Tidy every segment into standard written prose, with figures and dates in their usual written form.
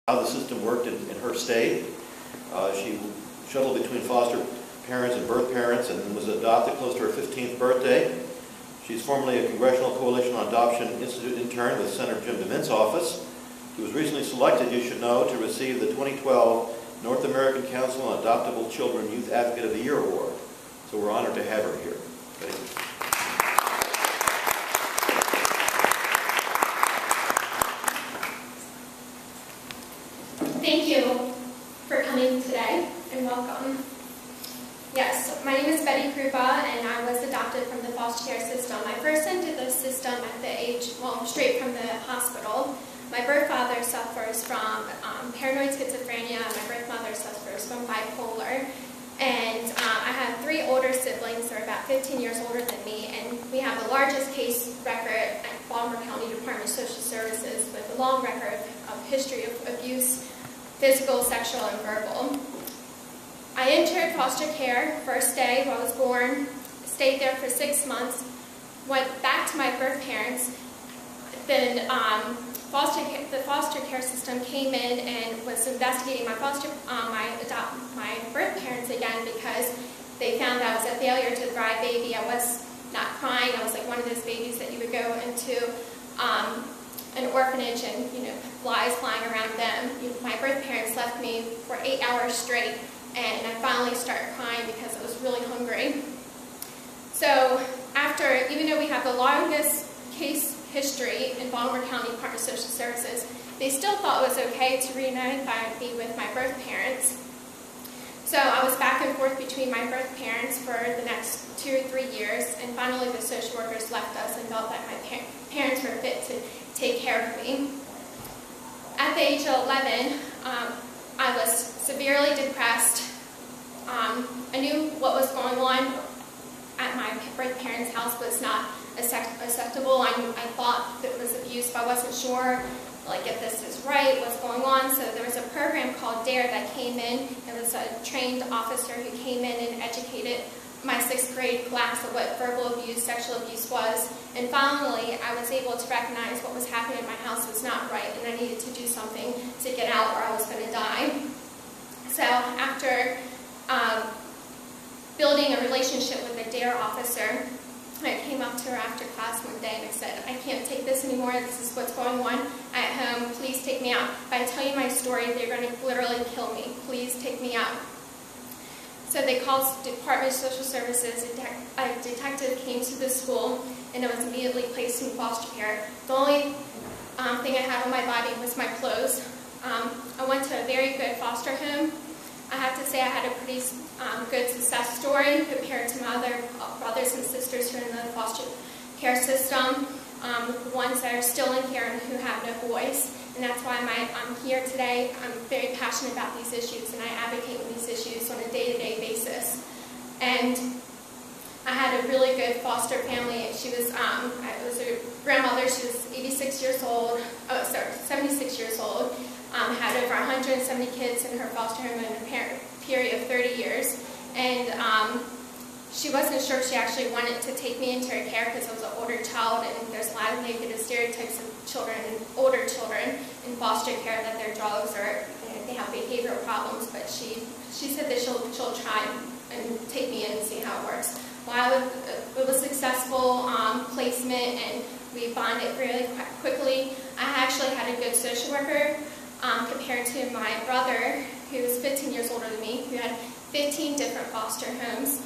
how the system worked in her state. She shuttled between foster parents and birth parents and was adopted close to her 15th birthday. She's formerly a Congressional Coalition on Adoption Institute intern with Senator Jim DeMint's office. She was recently selected, you should know, to receive the 2012 North American Council on Adoptable Children Youth Advocate of the Year Award. So we're honored to have her here. Thank you. Thank you for coming today, and welcome. Yes, my name is Betty Krupa, and I was adopted from the foster care system. I first entered the system at the age, well, straight from the hospital. My birth father suffers from paranoid schizophrenia, and my birth mother suffers from bipolar. And I have 3 older siblings. They're about 15 years older than me, and we have the largest case record at Baltimore County Department of Social Services with a long record of history of abuse, physical, sexual, and verbal. I entered foster care first day when I was born, stayed there for 6 months, went back to my birth parents. Then the foster care system came in and was investigating my birth parents again because they found I was a failure to thrive baby. I was not crying. I was like one of those babies that you would go into an orphanage and, flies flying around them. My birth parents left me for 8 hours straight, and I finally started crying because I was really hungry. So even though we have the longest case history in Baltimore County Department of Social Services, they still thought it was okay to reunite me with my birth parents. So I was back and forth between my birth parents for the next 2 or 3 years, and finally the social workers left us and felt that my parents were fit to take care of me. At the age of 11, I was severely depressed. I knew what was going on at my birth parents' house was not acceptable. I thought that it was abuse, but I wasn't sure if this is right, what's going on. So there was a program called DARE that came in. It was a trained officer who came in and educated my 6th grade class of what verbal abuse, sexual abuse was. And finally, I was able to recognize what was happening in my house was not right, and I needed to do something to get out or I was going to die. So after building a relationship with the DARE officer, I came up to her after class one day and I said, I can't take this anymore. This is what's going on at home. Please take me out. If I tell you my story, they're going to literally kill me. Please take me out. So they called Department of Social Services. A detective came to the school, and I was immediately placed in foster care. The only thing I had on my body was my clothes. I went to a very good foster home. I have to say I had a pretty good success story compared to my other brothers and sisters who are in the foster care system, the ones that are still in care and who have no voice. And that's why I'm here today. I'm very passionate about these issues, and I advocate for these issues on a day-to-day basis. And I had a really good foster family. She was, I was a grandmother. She was 76 years old. Oh, sorry, 76 years old. Had over 170 kids in her foster home in a period of 30 years. And she wasn't sure she actually wanted to take me into her care because I was an older child, and there's a lot of negative stereotypes of children, older children in foster care, that they're drugs or they have behavioral problems. But she said that she'll try and take me in and see how it works. Well, it was a successful placement, and we bonded really quickly. I actually had a good social worker compared to my brother, who was 15 years older than me, who had 15 different foster homes,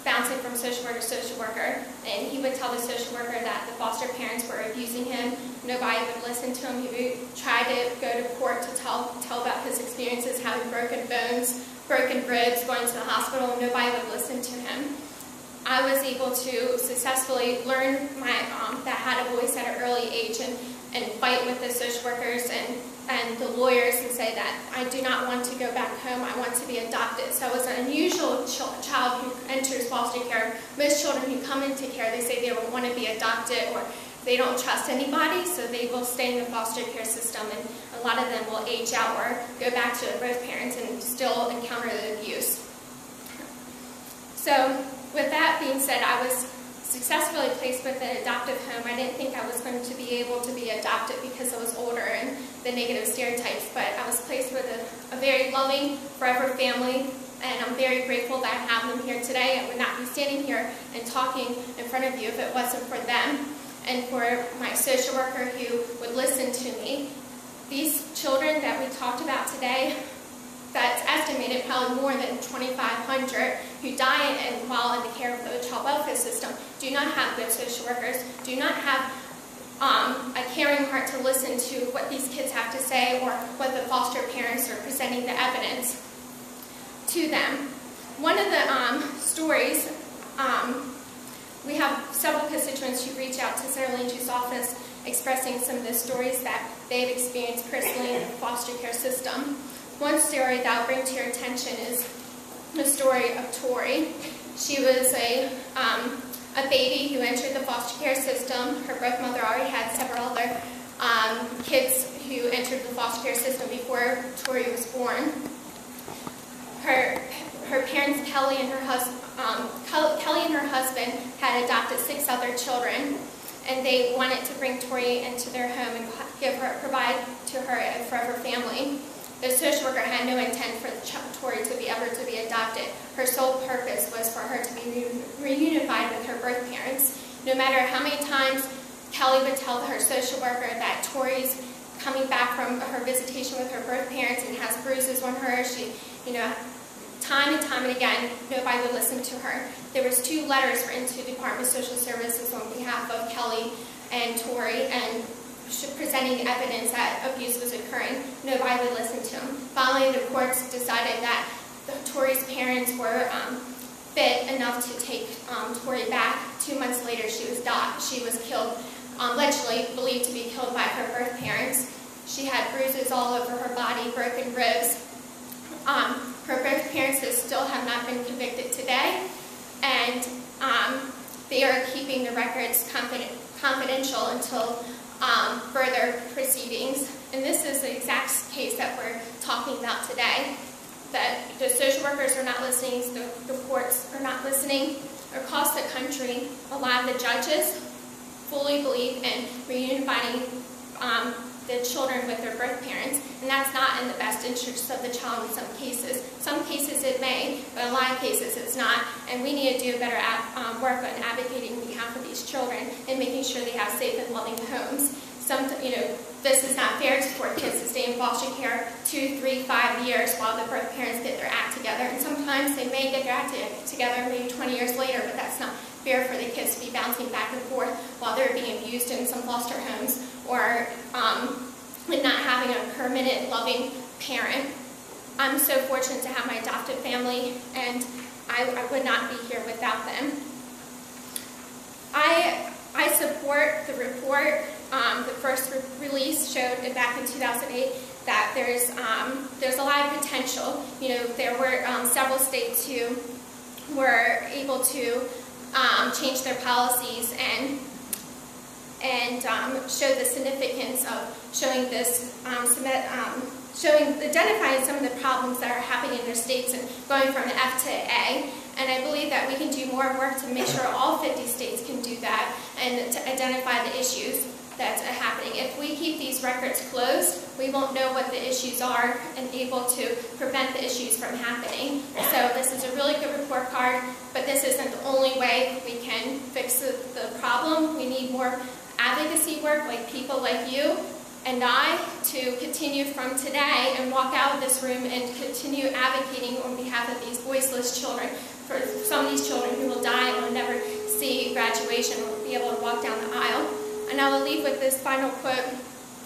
bouncing from social worker to social worker. And he would tell the social worker that the foster parents were abusing him. Nobody would listen to him. He would try to go to court to tell about his experiences, having broken bones, broken ribs, going to the hospital, and nobody would listen to him. I was able to successfully learn that I had a voice at an early age and fight with the social workers and the lawyers and say that I do not want to go back home. I want to be adopted. So I was an unusual child who enters foster care. Most children who come into care, they say they don't want to be adopted or they don't trust anybody, so they will stay in the foster care system, and a lot of them will age out or go back to their birth parents and still encounter the abuse. So with that being said, I was successfully placed with an adoptive home. I didn't think I was going to be able to be adopted because I was older and the negative stereotypes, but I was placed with a very loving, forever family, and I'm very grateful that I have them here today. I would not be standing here and talking in front of you if it wasn't for them and for my social worker who would listen to me. These children that we talked about today, that's estimated probably more than 2,500 who die while in the care of the child welfare system, do not have good social workers, do not have a caring heart to listen to what these kids have to say or what the foster parents are presenting the evidence to them. One of the stories, we have several constituents who reach out to Senator Lynch's office expressing some of the stories that they've experienced personally in the foster care system. One story that I'll bring to your attention is the story of Tori. She was a baby who entered the foster care system. Her birth mother already had several other kids who entered the foster care system before Tori was born. Her parents, Kelly and her husband, had adopted 6 other children, and they wanted to bring Tori into their home and provide to her a forever family. The social worker had no intent for Tori to be adopted. Her sole purpose was for her to be reunified with her birth parents. No matter how many times Kelly would tell her social worker that Tori's coming back from her visitation with her birth parents and has bruises on her, she, time and time and again, nobody would listen to her. There was 2 letters written to the Department of Social Services on behalf of Kelly and Tori, and presenting evidence that abuse was occurring. Nobody would listen to them. Finally, the courts decided that Tori's parents were fit enough to take Tori back. 2 months later, she was killed, allegedly believed to be killed by her birth parents. She had bruises all over her body, broken ribs. Her birth parents still have not been convicted today, and they are keeping the records confidential until further proceedings. And this is the exact case that we're talking about today, that the social workers are not listening, the courts are not listening. Across the country, a lot of the judges fully believe in reunifying the children with their birth parents, and that's not in the best interest of the child in some cases. Some cases it may, but in a lot of cases it's not, and we need to do better work on advocating on behalf of these children and making sure they have safe and loving homes. This is not fair for kids to stay in foster care 2, 3, 5 years while the birth parents get their act together, and sometimes they may get their act together maybe 20 years later, but that's not fair for the kids to be bouncing back and forth while they're being abused in some foster homes or not having a permanent loving parent. I'm so fortunate to have my adopted family, and I would not be here without them. I support the report. The first release showed back in 2008 that there's a lot of potential. There were several states who were able to change their policies and show the significance of identifying some of the problems that are happening in their states and going from F to A. And I believe that we can do more work to make sure all 50 states can do that and to identify the issues that's happening. If we keep these records closed, we won't know what the issues are and able to prevent the issues from happening. So this is a really good report card, but this isn't the only way we can fix the problem. We need more advocacy work, like people like you and I, to continue from today and walk out of this room and continue advocating on behalf of these voiceless children, for some of these children who will die and will never see graduation or be able to walk down the aisle. And I will leave with this final quote: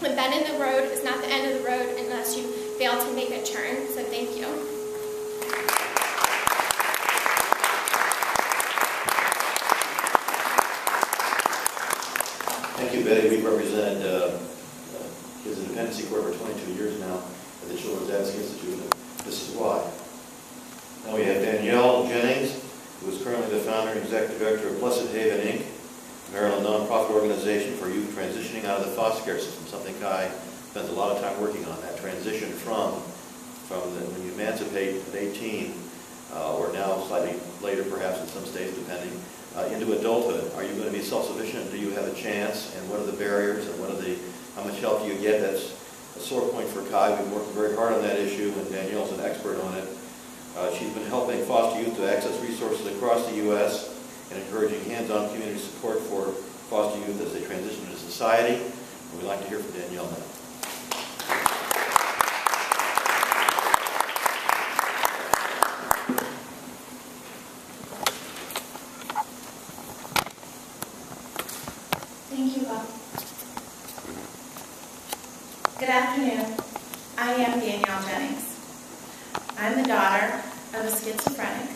"A bend in the road is not the end of the road unless you fail to make a turn." So thank you. Thank you, Betty. We've represented Kids in Dependency Court for 22 years now at the Children's Advocacy Institute, and this is why. Now we have Danielle Jennings, who is currently the founder and executive director of Blessed Haven, Inc., a Maryland nonprofit organization for youth transitioning out of the foster care system, something Kai spends a lot of time working on, that transition from when you emancipate at 18, or now slightly later perhaps in some states depending, into adulthood? Are you going to be self-sufficient? Do you have a chance? And what are the barriers? And how much help do you get? That's a sore point for Kai. We've worked very hard on that issue, and Danielle's an expert on it. She's been helping foster youth to access resources across the U.S. and encouraging hands-on community support for foster youth as they transition to society. And we'd like to hear from Danielle now. Thank you, Bob. Good afternoon. I am Danielle Jennings. I'm the daughter of a schizophrenic.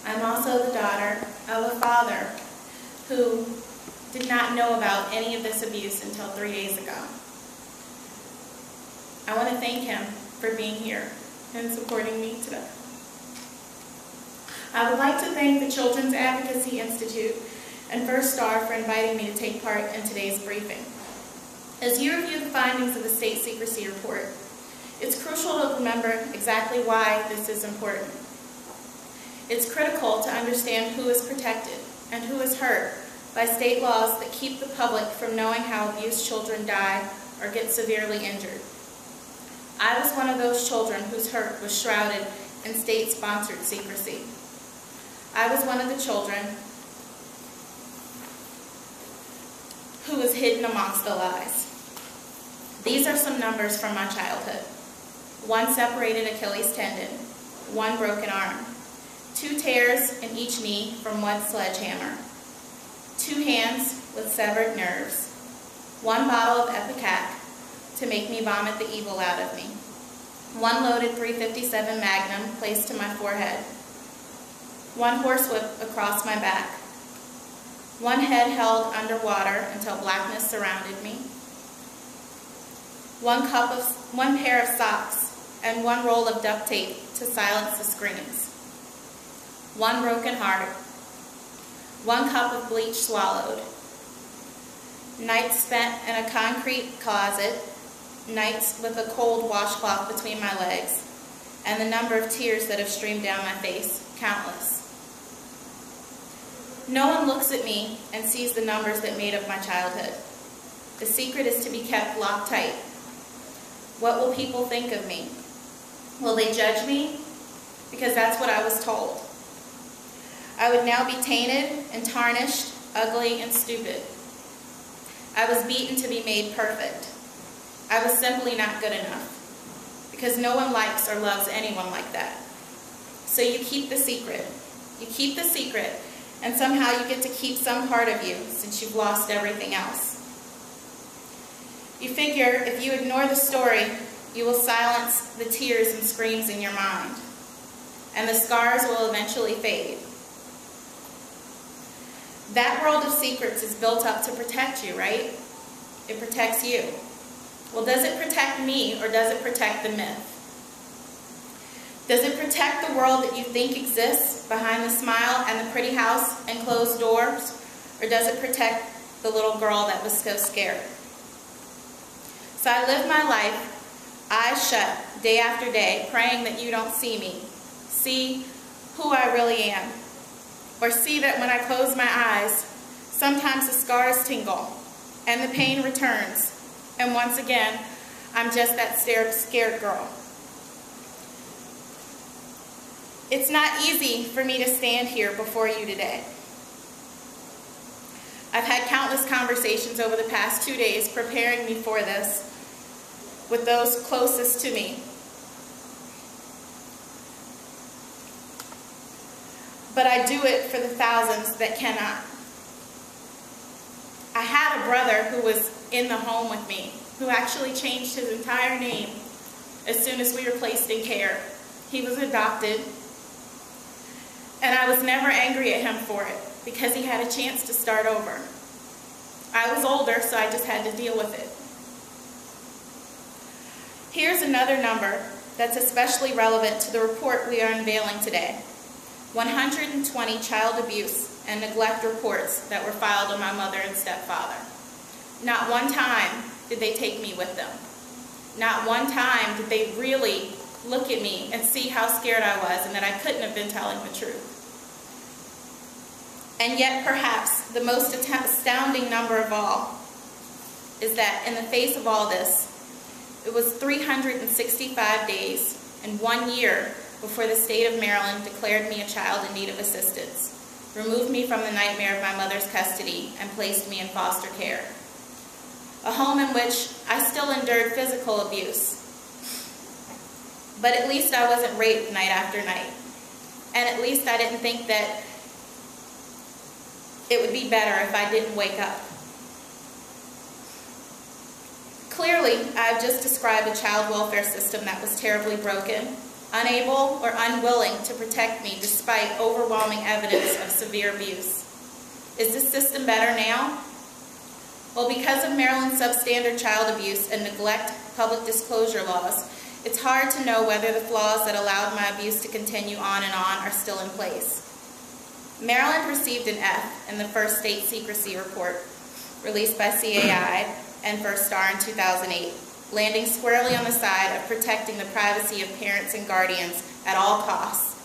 I'm also the daughter of a father who did not know about any of this abuse until 3 days ago. I want to thank him for being here and supporting me today. I would like to thank the Children's Advocacy Institute and First Star for inviting me to take part in today's briefing. As you review the findings of the State Secrecy Report, it's crucial to remember exactly why this is important. It's critical to understand who is protected and who is hurt by state laws that keep the public from knowing how abused children die or get severely injured. I was one of those children whose hurt was shrouded in state-sponsored secrecy. I was one of the children who was hidden amongst the lies. These are some numbers from my childhood. 1 separated Achilles tendon, 1 broken arm, 2 tears in each knee from 1 sledgehammer, 2 hands with severed nerves, 1 bottle of Ipecac to make me vomit the evil out of me, 1 loaded .357 Magnum placed to my forehead, 1 horsewhip across my back, 1 head held underwater until blackness surrounded me, 1 pair of socks, and 1 roll of duct tape to silence the screams, 1 broken heart, 1 cup of bleach swallowed, nights spent in a concrete closet, nights with a cold washcloth between my legs, and the number of tears that have streamed down my face, countless. No one looks at me and sees the numbers that made up my childhood. The secret is to be kept locked tight. What will people think of me? Will they judge me? Because that's what I was told. I would now be tainted and tarnished, ugly and stupid. I was beaten to be made perfect. I was simply not good enough. Because no one likes or loves anyone like that. So you keep the secret. You keep the secret, and somehow you get to keep some part of you since you've lost everything else. You figure if you ignore the story, you will silence the tears and screams in your mind, and the scars will eventually fade. That world of secrets is built up to protect you, right? It protects you. Well, does it protect me, or does it protect the myth? Does it protect the world that you think exists behind the smile and the pretty house and closed doors, or does it protect the little girl that was so scared? So I live my life, eyes shut, day after day, praying that you don't see me, see who I really am, or see that when I close my eyes, sometimes the scars tingle, and the pain returns, and once again, I'm just that scared girl. It's not easy for me to stand here before you today. I've had countless conversations over the past 2 days preparing me for this with those closest to me. But I do it for the thousands that cannot. I had a brother who was in the home with me, who actually changed his entire name as soon as we were placed in care. He was adopted, and I was never angry at him for it because he had a chance to start over. I was older, so I just had to deal with it. Here's another number that's especially relevant to the report we are unveiling today. 120 child abuse and neglect reports that were filed on my mother and stepfather. Not one time did they take me with them. Not one time did they really look at me and see how scared I was and that I couldn't have been telling the truth. And yet, perhaps, the most astounding number of all is that in the face of all this, it was 365 days and 1 year before the state of Maryland declared me a child in need of assistance, removed me from the nightmare of my mother's custody, and placed me in foster care. A home in which I still endured physical abuse. But at least I wasn't raped night after night. And at least I didn't think that it would be better if I didn't wake up. Clearly, I've just described a child welfare system that was terribly broken, unable or unwilling to protect me despite overwhelming evidence of severe abuse. Is this system better now? Well, because of Maryland's substandard child abuse and neglect public disclosure laws, it's hard to know whether the flaws that allowed my abuse to continue on and on are still in place. Maryland received an F in the first state secrecy report released by CAI and First Star in 2008, landing squarely on the side of protecting the privacy of parents and guardians at all costs,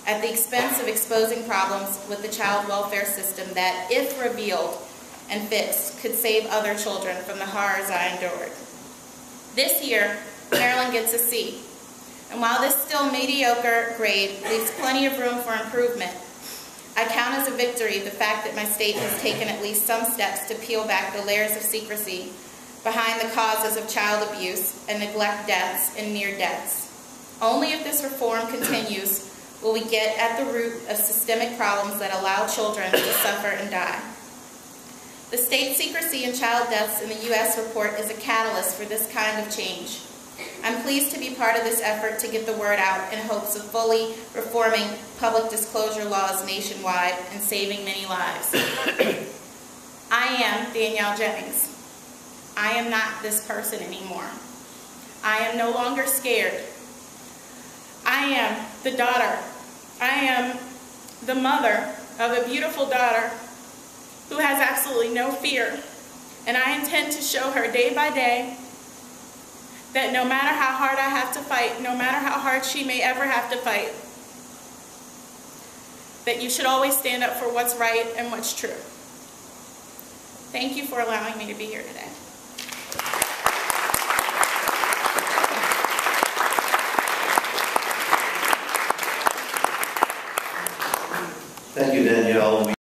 at the expense of exposing problems with the child welfare system that, if revealed and fixed, could save other children from the horrors I endured. This year, Maryland gets a C, and while this still mediocre grade leaves plenty of room for improvement, I count as a victory the fact that my state has taken at least some steps to peel back the layers of secrecy behind the causes of child abuse and neglect deaths and near deaths. Only if this reform continues will we get at the root of systemic problems that allow children to suffer and die. The State Secrecy and Child Deaths in the U.S. report is a catalyst for this kind of change. I'm pleased to be part of this effort to get the word out in hopes of fully reforming public disclosure laws nationwide and saving many lives. I am Danielle Jennings. I am not this person anymore. I am no longer scared. I am the daughter. I am the mother of a beautiful daughter who has absolutely no fear. And I intend to show her day by day that no matter how hard I have to fight, no matter how hard she may ever have to fight, that you should always stand up for what's right and what's true. Thank you for allowing me to be here today.